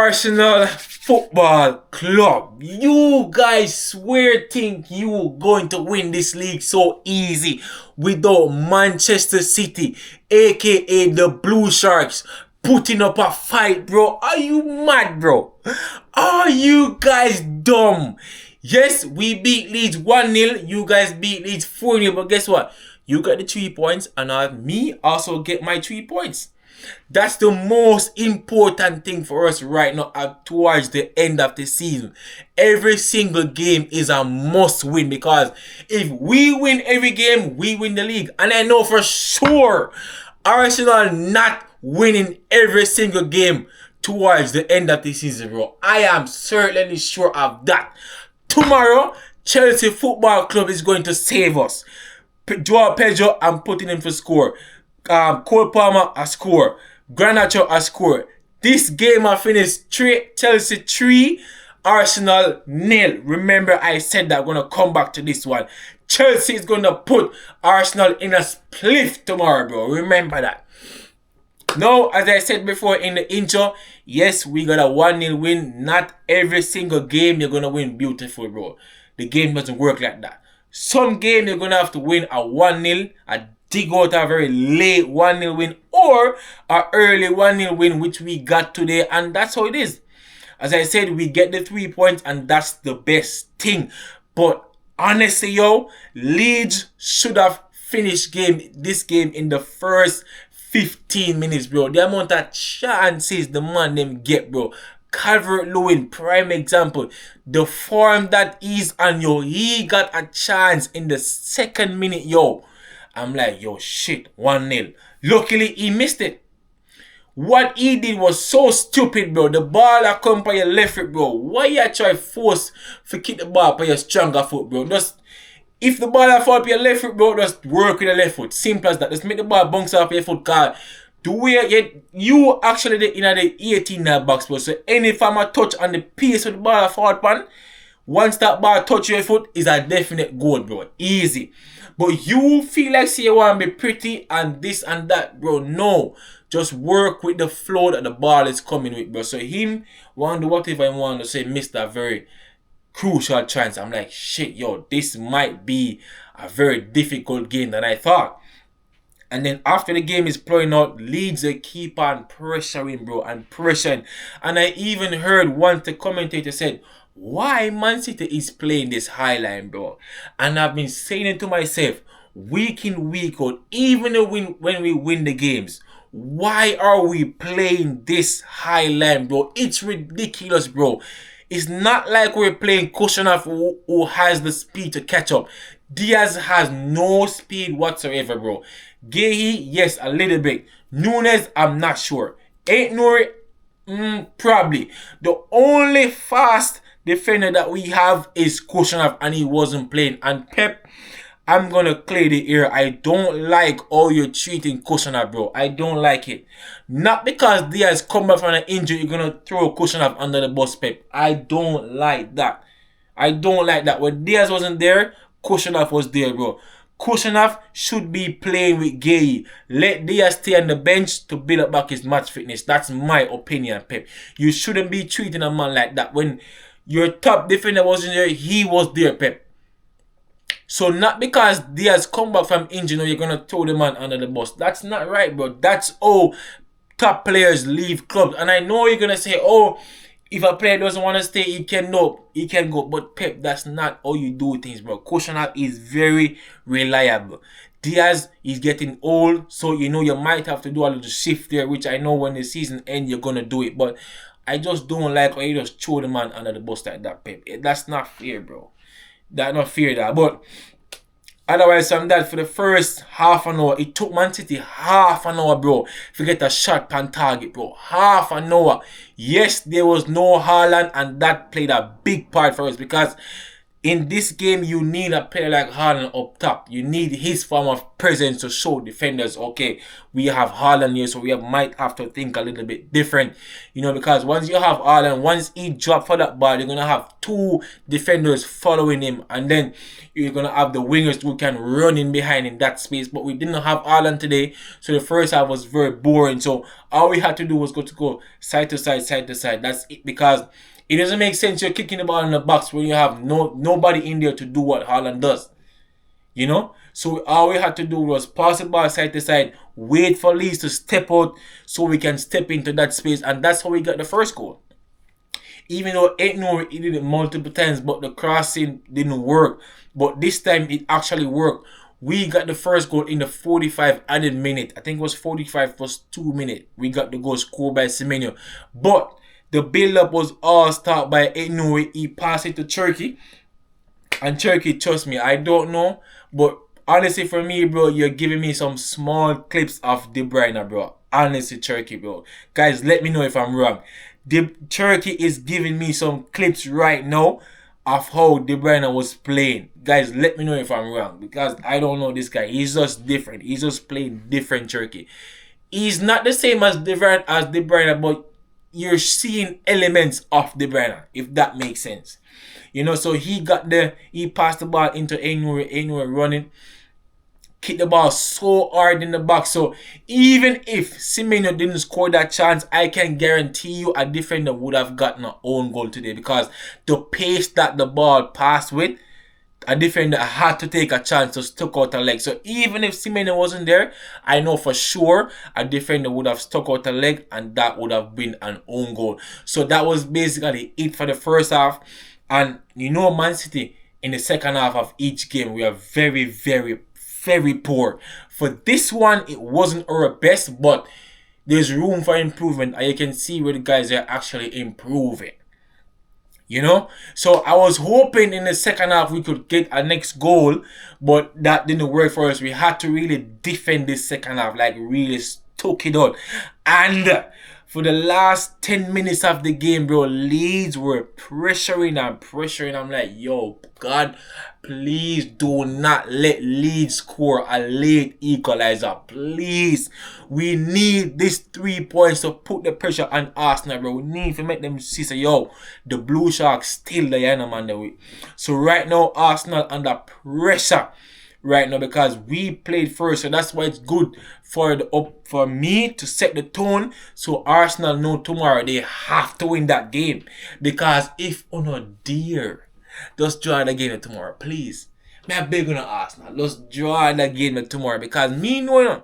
Arsenal Football Club. You guys swear think you going to win this league so easy without Manchester City, aka the Blue Sharks, putting up a fight, bro? Are you mad, bro? Are you guys dumb? Yes, we beat Leeds 1-0. You guys beat Leeds 4-0. But guess what? You got the 3 points and me also get my 3 points. That's the most important thing for us right now towards the end of the season. Every single game is a must win, because if we win every game, we win the league. And I know for sure Arsenal not winning every single game towards the end of the season, bro. I am certainly sure of that. Tomorrow, Chelsea Football Club is going to save us. Joao Pedro, I'm putting him for score. Cole Palmer a score. Garnacho a score. This game I finished Chelsea 3, Arsenal 0. Remember, I said that I'm going to come back to this one. Chelsea is going to put Arsenal in a spliff tomorrow, bro. Remember that. Now, as I said before in the intro, yes, we got a 1-0 win. Not every single game you're going to win beautiful, bro. The game doesn't work like that. Some game you're going to have to win a 1-0, dig out a very late 1-0 win, or an early 1-0 win, which we got today, and that's how it is. As I said, we get the 3 points, and that's the best thing. But honestly, yo, Leeds should have finished this game in the first 15 minutes, bro. The amount of chances the man them get, bro. Calvert-Lewin, prime example. The form that he's on, yo, he got a chance in the 2nd minute, yo. I'm like, yo, shit, 1-0. Luckily, he missed it. What he did was so stupid, bro. The ball that come by your left foot, bro. Why you try force to kick the ball by your stronger foot, bro? Just, if the ball that fall by your left foot, bro, just work with the left foot. Simple as that. Just make the ball bounce off your foot, cause the way you actually in the 18 box, bro. So any time I touch on the piece of the ball that fall upon, once that ball touch your foot, is a definite goal, bro. Easy. But you feel like say you want to be pretty and this and that, bro. No. Just work with the flow that the ball is coming with, bro. So him want to do whatever he want to say, missed a very crucial chance. I'm like, shit, yo, this might be a very difficult game than I thought. And then after the game is playing out, Leeds they keep on pressuring, bro, and pressuring. And I even heard one the commentator said, why Man City is playing this high line, bro? And I've been saying it to myself, week in, week out, even when we win the games, why are we playing this high line, bro? It's ridiculous, bro. It's not like we're playing Kushanov who has the speed to catch up. Diaz has no speed whatsoever, bro. Gehi, yes, a little bit. Nunes, I'm not sure. Ain't Nouri, probably. The only fast defender that we have is Kushanov, and he wasn't playing. And Pep, I'm gonna clear the air. I don't like how you're treating Kushanov, bro. I don't like it. Not because Diaz come back from an injury, you're gonna throw Kushanov under the bus, Pep. I don't like that. I don't like that. When Diaz wasn't there, Kushanov was there, bro. Kushanov should be playing with Gay. Let Diaz stay on the bench to build up back his match fitness. That's my opinion, Pep. You shouldn't be treating a man like that. When your top defender wasn't there, he was there, Pep. So not because Diaz come back from injury, you're going to throw the man under the bus. That's not right, bro. That's how top players leave clubs. And I know you're going to say, oh, if a player doesn't want to stay, he can go. But Pep, that's not how you do things, bro. Kushanov is very reliable. Diaz is getting old, so you know you might have to do a little shift there, which I know when the season ends, you're going to do it. But I just don't like how you just throw the man under the bus like that, Pep. That's not fair, bro. That's not fair, that. But otherwise, from that, for the first half an hour, it took Man City half an hour, bro, to get a shot on target, bro. Half an hour. Yes, there was no Haaland, and that played a big part for us because In this game, you need a player like Haaland up top. You need his form of presence to show defenders, okay, we have Haaland here, so we might have to think a little bit different. Because once you have Haaland, once he drop for that ball, you're going to have two defenders following him. And then you're going to have the wingers who can run in behind in that space. But we didn't have Haaland today, so the first half was very boring. So all we had to do was go side to side, side to side. That's it, because it doesn't make sense you're kicking the ball in the box when you have nobody in there to do what Haaland does. So all we had to do was pass the ball side to side, wait for Leeds to step out so we can step into that space, and that's how we got the first goal. Even though he did it multiple times, but the crossing didn't work. But this time it actually worked. We got the first goal in the 45 added minute. I think it was 45 plus 2 minutes. We got the goal scored by Semenyo. But the build-up was all started by Enoue. He passed it to Turkey. And Turkey, trust me, I don't know. But honestly, for me, bro, you're giving me some small clips of De Bruyne, bro. Honestly, Turkey, bro. Guys, let me know if I'm wrong. Turkey is giving me some clips right now of how De Bruyne was playing. Guys, let me know if I'm wrong, because I don't know this guy. He's just different. He's just playing different, Turkey. He's not the same as De Bruyne, but you're seeing elements of De Bruyne, if that makes sense. So he passed the ball into Enoue running, kicked the ball so hard in the box. So even if Semenyo didn't score that chance, I can guarantee you a defender would have gotten an own goal today, because the pace that the ball passed with, a defender had to take a chance to stuck out a leg. So even if Semenyo wasn't there, I know for sure a defender would have stuck out a leg, and that would have been an own goal. So that was basically it for the first half. And Man City in the second half of each game, we are very, very, very poor. For this one, it wasn't our best, but there's room for improvement, and you can see where the guys are actually improving. So I was hoping in the second half we could get a next goal, but that didn't work for us. We had to really defend this second half, like really stuck it out. And for the last 10 minutes of the game, bro, Leeds were pressuring. I'm like, yo, God, please do not let Leeds score a late equalizer. Please. We need these 3 points to put the pressure on Arsenal, bro. We need to make them see, so, yo, the Blue Sharks still the man. So right now, Arsenal under pressure right now, because we played first, so that's why it's good for me to set the tone, so Arsenal know tomorrow they have to win that game. Because if dear, just draw the game tomorrow, please. Me beg on Arsenal, just draw the game tomorrow, because me know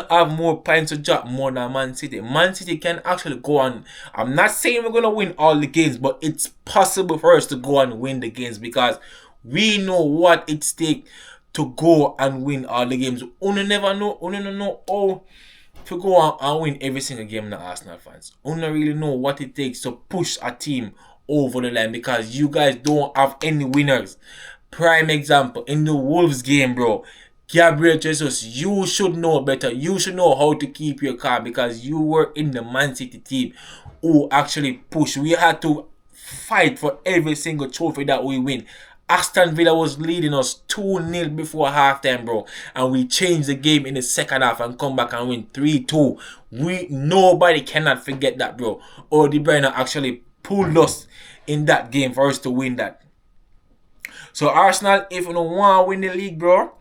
have more points to drop more than Man City. Man City can actually go on. I'm not saying we're gonna win all the games, but it's possible for us to go and win the games, because we know what it takes to go and win all the games. Never know how to go on and win every single game, the Arsenal fans. Really know what it takes to push a team over the line, because you guys don't have any winners. Prime example, in the Wolves game, bro, Gabriel Jesus, you should know better. You should know how to keep your calm, because you were in the Man City team who actually pushed. We had to fight for every single trophy that we win. Aston Villa was leading us 2-0 before halftime, bro. And we changed the game in the second half and come back and win 3-2. Nobody cannot forget that, bro. De Bruyne actually pulled us in that game for us to win that. So Arsenal, if you don't want to win the league, bro,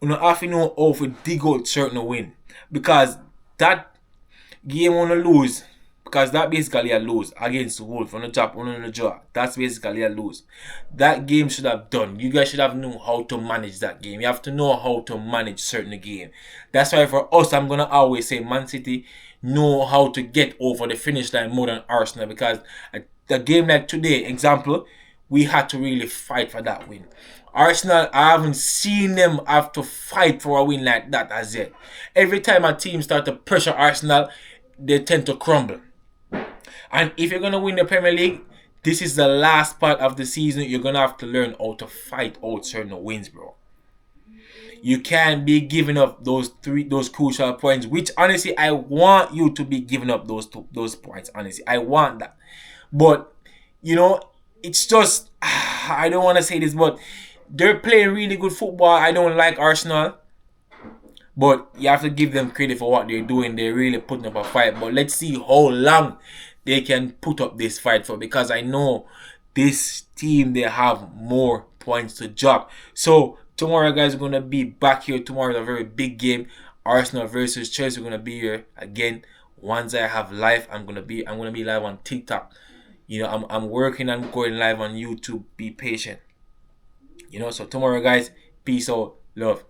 you have to know how to dig out certain win. Because that game want to lose. Because that basically a lose against Wolves on the top, on the draw. That's basically a lose. That game should have done. You guys should have known how to manage that game. You have to know how to manage certain game. That's why for us, I'm going to always say Man City know how to get over the finish line more than Arsenal. Because a game like today, example, we had to really fight for that win. Arsenal, I haven't seen them have to fight for a win like that as yet. Every time a team starts to pressure Arsenal, they tend to crumble. And if you're going to win the Premier League, this is the last part of the season. You're going to have to learn how to fight out certain wins, bro. You can't be giving up those crucial points, which honestly, I want you to be giving up those points, honestly. I want that. But, it's just I don't want to say this, but they're playing really good football. I don't like Arsenal, but you have to give them credit for what they're doing. They're really putting up a fight. But let's see how long they can put up this fight for, because I know this team, they have more points to drop. So tomorrow, guys, we're gonna be back here. Tomorrow is a very big game. Arsenal versus Chelsea. We're gonna be here again. Once I have live, I'm gonna be live on TikTok. You know, I'm working on going live on YouTube. Be patient. You know, so tomorrow, guys, peace out, love.